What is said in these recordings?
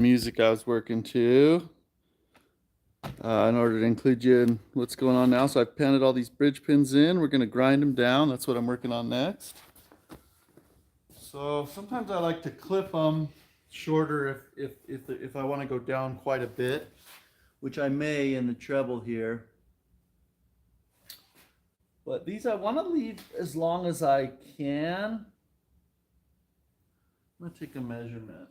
music I was working to in order to include you in what's going on now. So I've painted all these bridge pins in. We're going to grind them down. That's what I'm working on next. So sometimes I like to clip them shorter if I want to go down quite a bit, which I may in the treble here. But these I want to leave as long as I can. I'm going to take a measurement.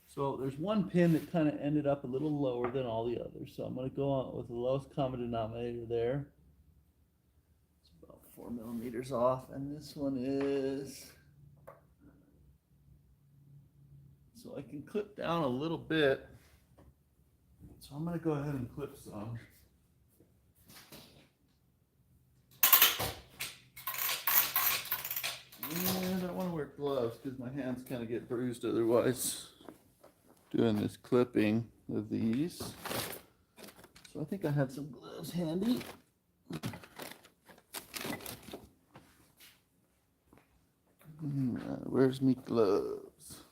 So there's one pin that kind of ended up a little lower than all the others. So I'm going to go on with the lowest common denominator there. It's about 4 millimeters off. And this one is, so I can clip down a little bit. So I'm going to go ahead and clip some. And I want to wear gloves because my hands kind of get bruised otherwise doing this clipping of these. So I think I have some gloves handy. Where's me gloves?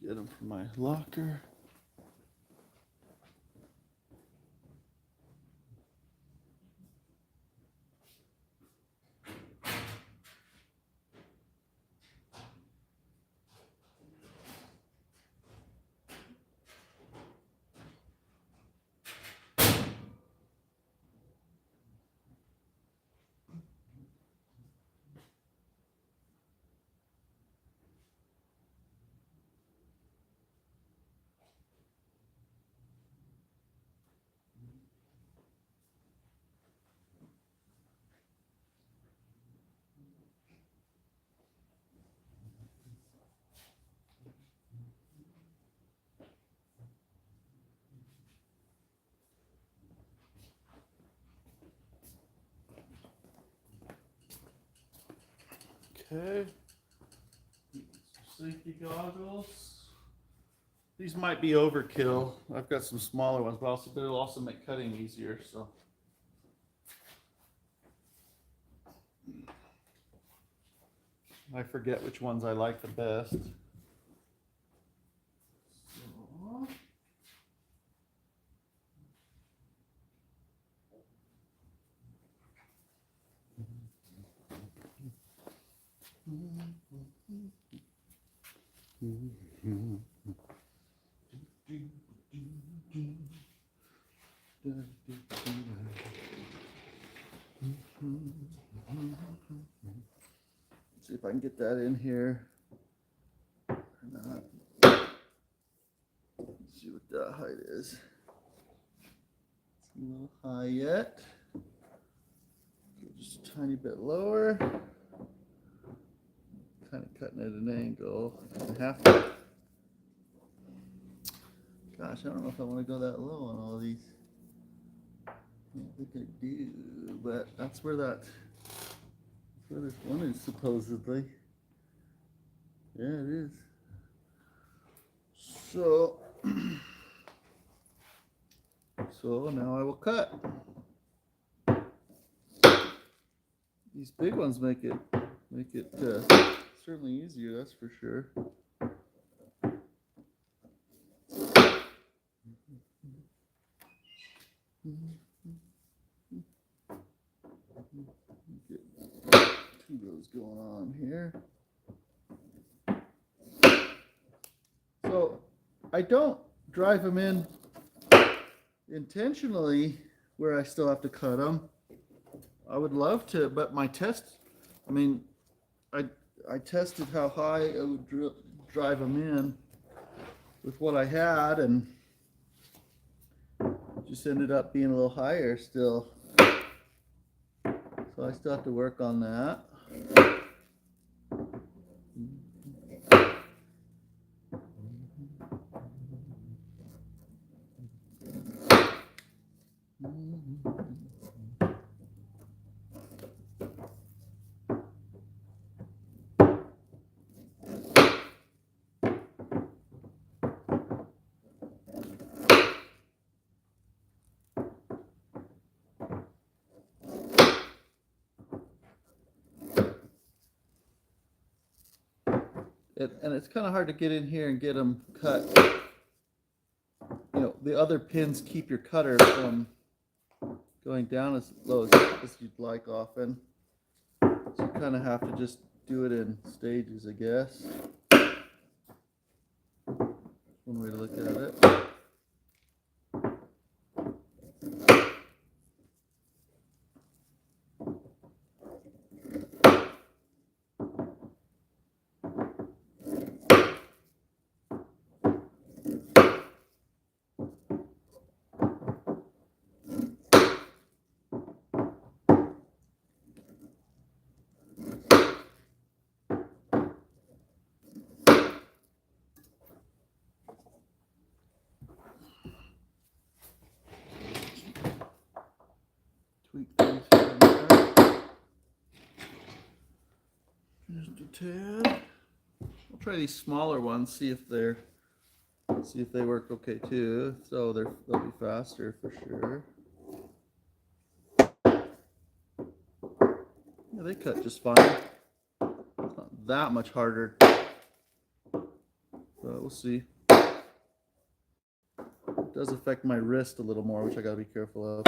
Get them from my locker. Okay. Safety goggles. These might be overkill. I've got some smaller ones, but it'll also make cutting easier. So. I forget which ones I like the best. So. See if I can get that in here or not. Let's see what the height is. It's a little high yet. Just a tiny bit lower. Kind of cutting at an angle. Half. Gosh, I don't know if I want to go that low on all these. I don't think I do, but that's where this one is supposedly. Yeah, it is. So now I will cut. These big ones make it certainly easier, that's for sure. Get two of those going on here. So I don't drive them in intentionally where I still have to cut them. I would love to, but my test, I tested how high I would drive them in with what I had, and just ended up being a little higher still. So I still have to work on that. And it's kind of hard to get in here and get them cut. You know, the other pins keep your cutter from going down as low as you'd like often. So you kind of have to just do it in stages, I guess. One way to look at it. Tweak things here and there. Just a tad. I'll try these smaller ones, see if they work okay too. So they'll be faster for sure. Yeah, they cut just fine. It's not that much harder, but we'll see. It does affect my wrist a little more, which I gotta be careful of.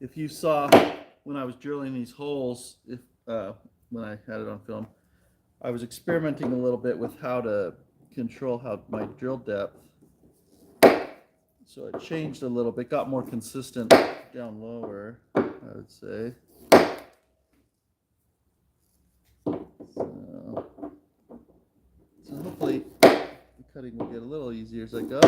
If you saw when I was drilling these holes, when I had it on film, I was experimenting a little bit with how to control my drill depth. So it changed a little bit, got more consistent down lower, I would say. So hopefully the cutting will get a little easier as I go.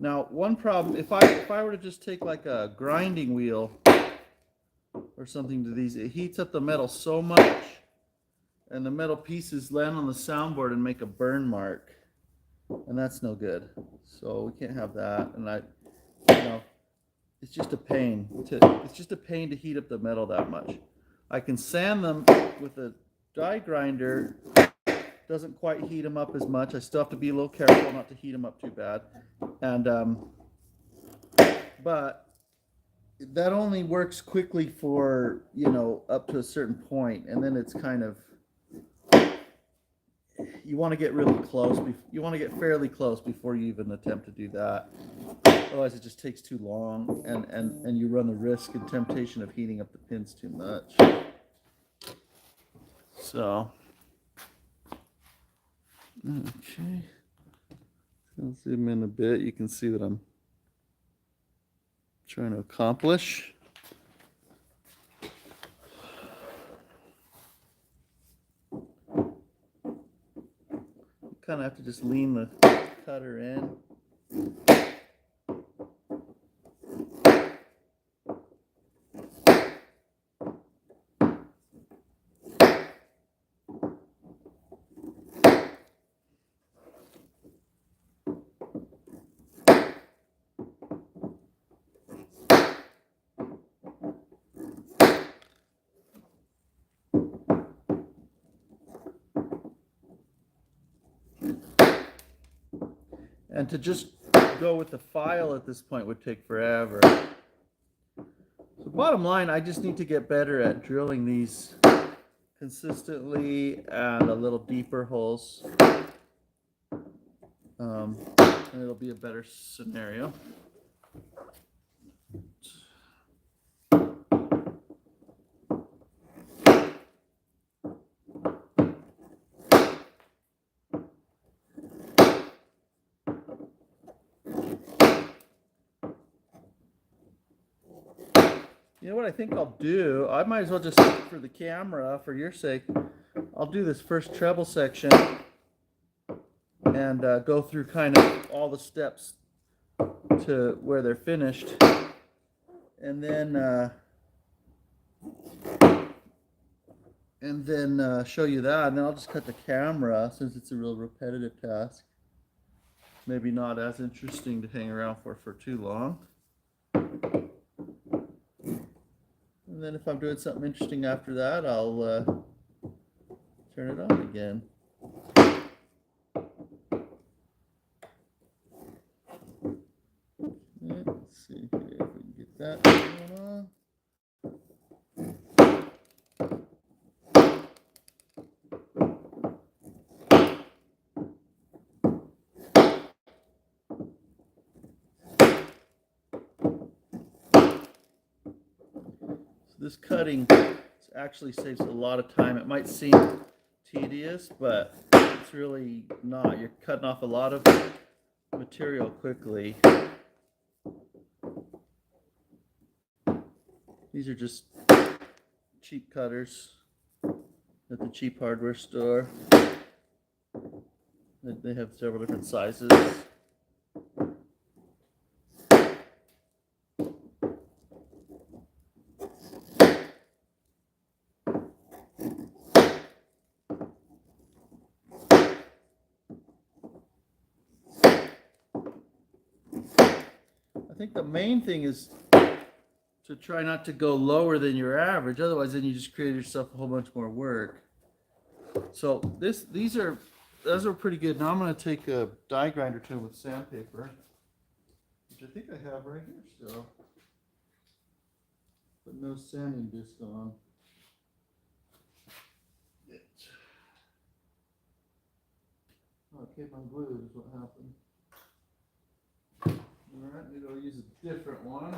Now, one problem, if I were to just take like a grinding wheel or something to these, it heats up the metal so much, and the metal pieces land on the soundboard and make a burn mark, and that's no good. So we can't have that. And it's just a pain to heat up the metal that much. I can sand them with a die grinder. Doesn't quite heat them up as much. I still have to be a little careful not to heat them up too bad. And but that only works quickly for, up to a certain point, and then it's kind of, you want to get really close. You want to get fairly close before you even attempt to do that. Otherwise, it just takes too long, and you run the risk and temptation of heating up the pins too much. So, okay. I'll zoom in a bit. You can see what I'm trying to accomplish. You kind of have to just lean the cutter in. And to just go with the file at this point would take forever. So bottom line, I just need to get better at drilling these consistently and a little deeper holes. And it'll be a better scenario. You know what I think I'll do? I might as well just, for the camera, for your sake, I'll do this first treble section and go through kind of all the steps to where they're finished, and then show you that, and then I'll just cut the camera since it's a real repetitive task. maybe not as interesting to hang around for too long. And then if I'm doing something interesting after that, I'll turn it on again. Let's see here if we can get that going on. This cutting actually saves a lot of time. It might seem tedious, but it's really not. You're cutting off a lot of material quickly. These are just cheap cutters at the cheap hardware store. They have several different sizes. I think the main thing is to try not to go lower than your average. Otherwise, then you just create yourself a whole bunch more work. So those are pretty good. Now I'm going to take a die grinder to them with sandpaper, which I think I have right here still, but no sanding disc on. Oh, it came unglued is what happened. Alright, maybe I'll use a different one.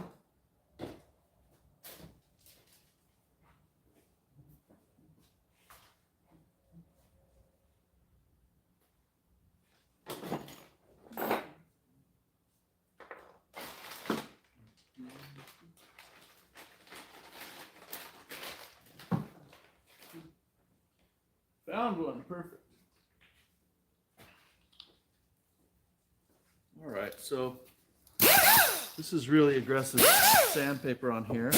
Found one, perfect. Alright, so this is really aggressive sandpaper on here.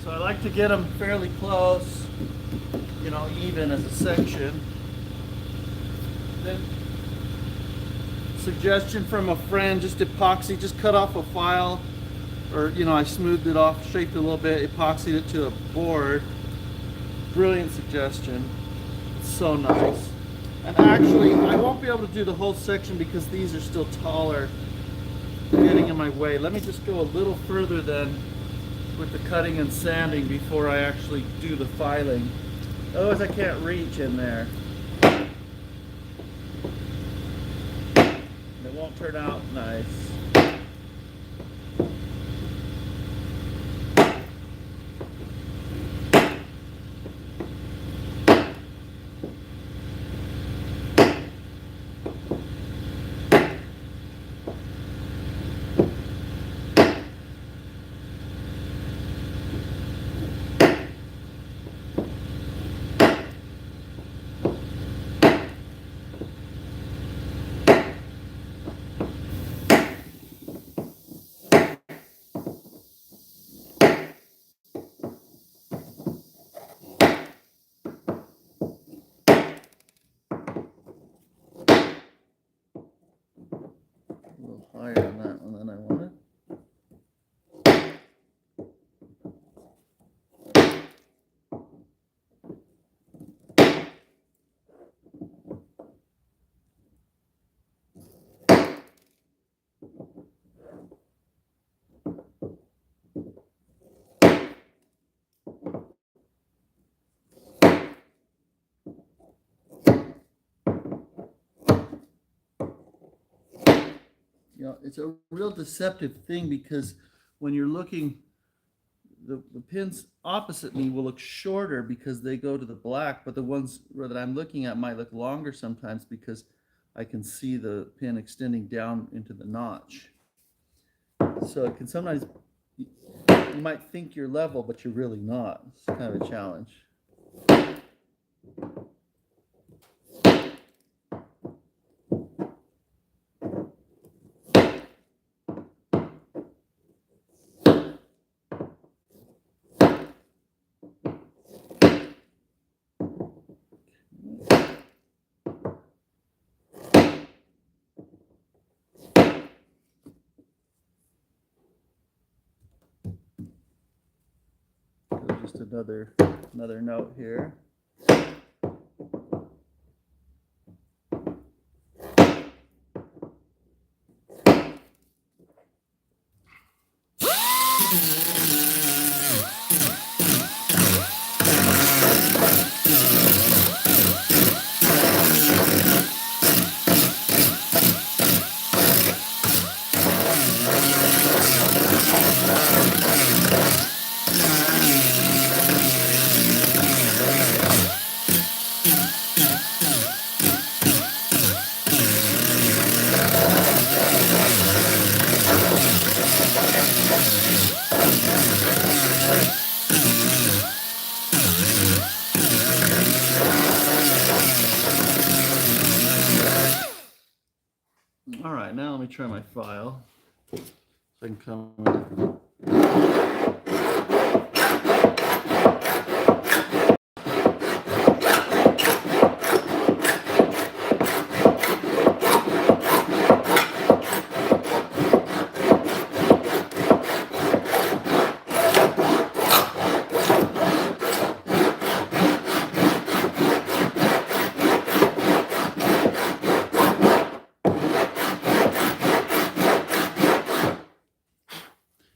So I like to get them fairly close, you know, even as a section. Then, suggestion from a friend, just epoxy, just cut off a file, or, you know, I smoothed it off, shaped it a little bit, epoxied it to a board. Brilliant suggestion. It's so nice. And actually, I won't be able to do the whole section because these are still taller. They're getting in my way. Let me just go a little further then with the cutting and sanding before I actually do the filing. Otherwise I can't reach in there. It won't turn out nice. higher on that one than I wanted. You know, it's a real deceptive thing because when you're looking, the pins opposite me will look shorter because they go to the black, but the ones that I'm looking at might look longer sometimes because I can see the pin extending down into the notch. So it can sometimes, you might think you're level, but you're really not. It's kind of a challenge. Just another note here. All right, now let me try my file. So I can come in.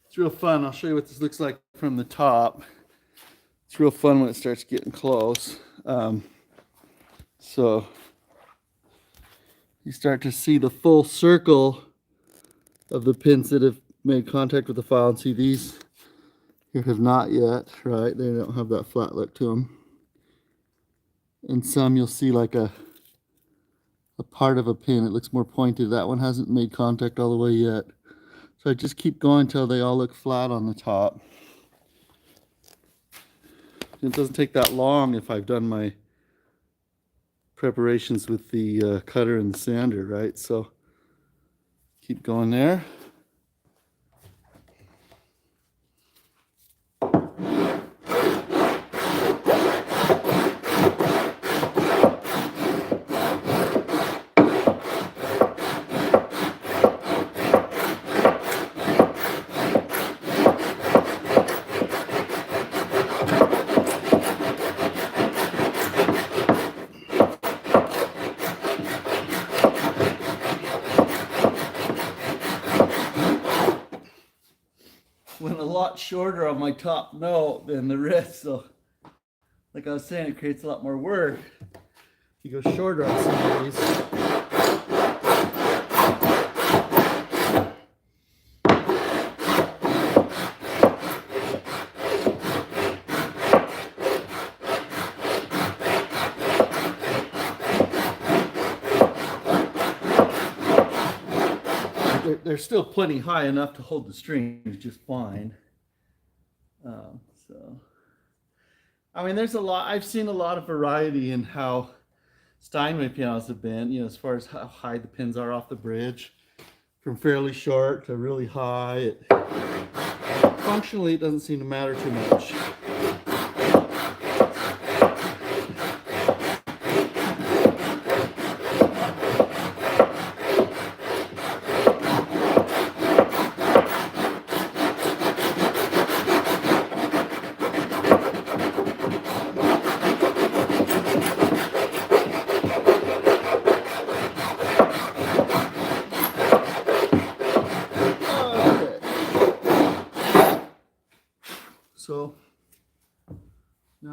It's real fun. I'll show you what this looks like from the top. It's real fun when it starts getting close. So you start to see the full circle of the pins that have made contact with the file, and see these here have not yet, right? They don't have that flat look to them. And some you'll see like a part of a pin. It looks more pointed. That one hasn't made contact all the way yet. So I just keep going until they all look flat on the top. It doesn't take that long if I've done my preparations with the cutter and the sander, right? So keep going there. Went a lot shorter on my top note than the rest, so like I was saying, it creates a lot more work. You go shorter on some of these. They're still plenty high enough to hold the strings just fine. So, I mean, there's a lot. I've seen a lot of variety in how Steinway pianos have been. You know, as far as how high the pins are off the bridge, from fairly short to really high. Functionally, it doesn't seem to matter too much.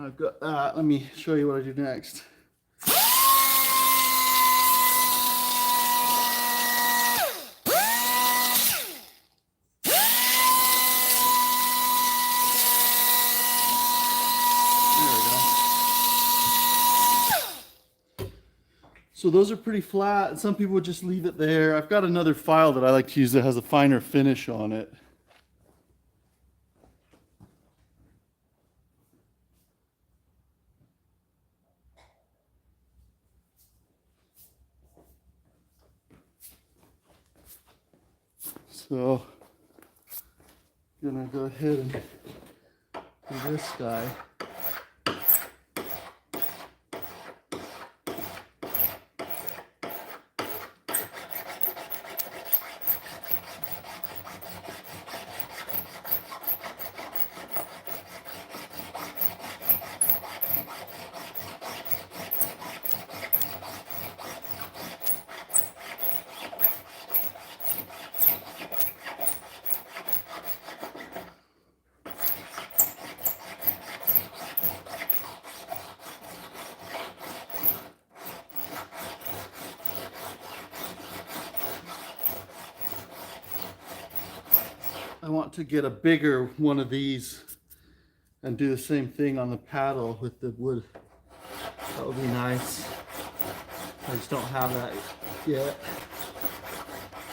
I've got that. Let me show you what I do next. So those are pretty flat. Some people would just leave it there. I've got another file that I like to use that has a finer finish on it. So I'm gonna go ahead and do this guy. I want to get a bigger one of these and do the same thing on the paddle with the wood. That would be nice. I just don't have that yet.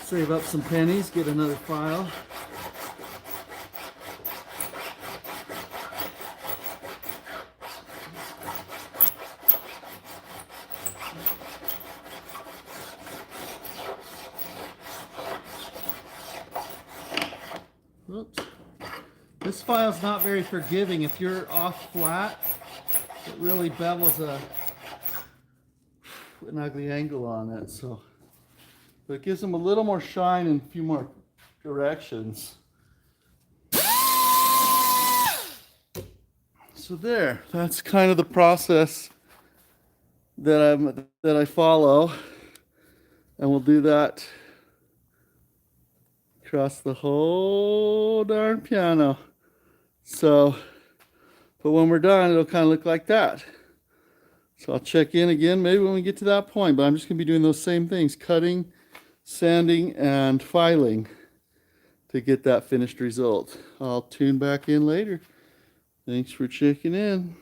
Save up some pennies, get another file. Oops. This file's not very forgiving. If you're off flat, it really bevels an ugly angle on it. So, but it gives them a little more shine in a few more directions. So there, that's kind of the process that I follow, and we'll do that across the whole darn piano. So, but when we're done, it'll kind of look like that. So I'll check in again maybe when we get to that point, but I'm just going to be doing those same things, cutting, sanding, and filing to get that finished result. I'll tune back in later. Thanks for checking in.